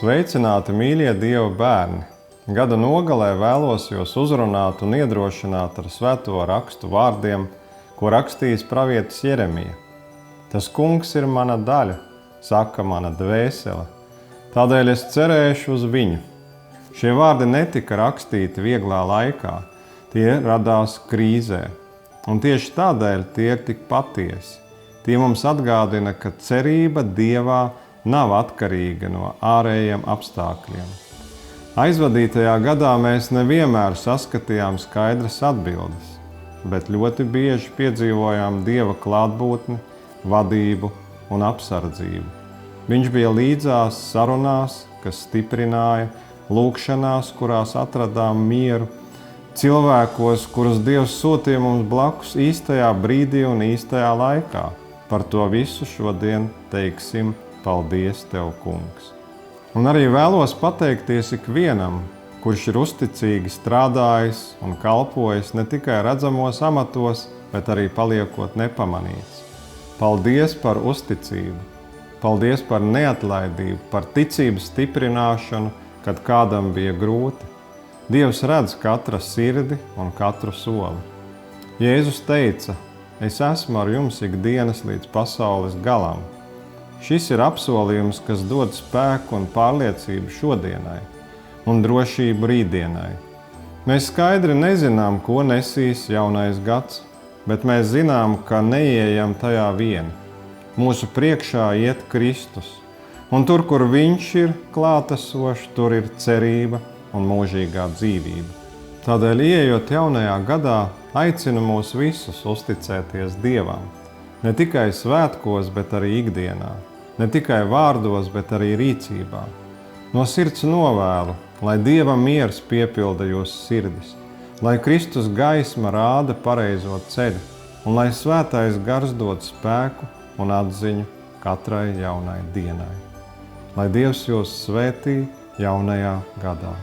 Sveicināti, mīļie Dieva bērni! Gada nogalē vēlos jūs uzrunāt un iedrošināt ar svēto rakstu vārdiem, ko rakstījis pravietis Jeremija. Tas kungs ir mana daļa, saka mana dvēsele, tādēļ es cerēšu uz viņu. Šie vārdi netika rakstīti vieglā laikā, tie radās krīzē, un tieši tādēļ tie ir tik patiesi. Tie mums atgādina, ka cerība Dievā nav atkarīga no ārējiem apstākļiem. Aizvadītajā gadā mēs nevienmēr saskatījām skaidras atbildes, bet ļoti bieži piedzīvojām Dieva klātbūtni, vadību un apsardzību. Viņš bija līdzās sarunās, kas stiprināja, lūgšanās, kurās atradām mieru, cilvēkos, kurus Dievs sūtīja mums blakus īstajā brīdī un īstajā laikā. Par to visu šodien teiksim paldies Tev, kungs! Un arī vēlos pateikties ikvienam, kurš ir uzticīgi strādājis un kalpojis ne tikai redzamos amatos, bet arī paliekot nepamanīts. Paldies par uzticību, paldies par neatlaidību, par ticības stiprināšanu, kad kādam bija grūti. Dievs redz katra sirdi un katru soli. Jēzus teica: es esmu ar jums ikdienas līdz pasaules galam. Šis ir apsolījums, kas dod spēku un pārliecību šodienai un drošību rītdienai. Mēs skaidri nezinām, ko nesīs jaunais gads, bet mēs zinām, ka neieejam tajā vieni. Mūsu priekšā iet Kristus, un tur, kur Viņš ir klātesošs, tur ir cerība un mūžīgā dzīvība. Tādēļ, ieejot jaunajā gadā, aicinu mūs visus uzticēties Dievam, ne tikai svētkos, bet arī ikdienā. Ne tikai vārdos, bet arī rīcībā. No sirds novēlu, lai Dieva miers piepilda jūsu sirdis, lai Kristus gaisma rāda pareizo ceļu un lai svētais gars dod spēku un atziņu katrai jaunai dienai. Lai Dievs jūs svētī jaunajā gadā.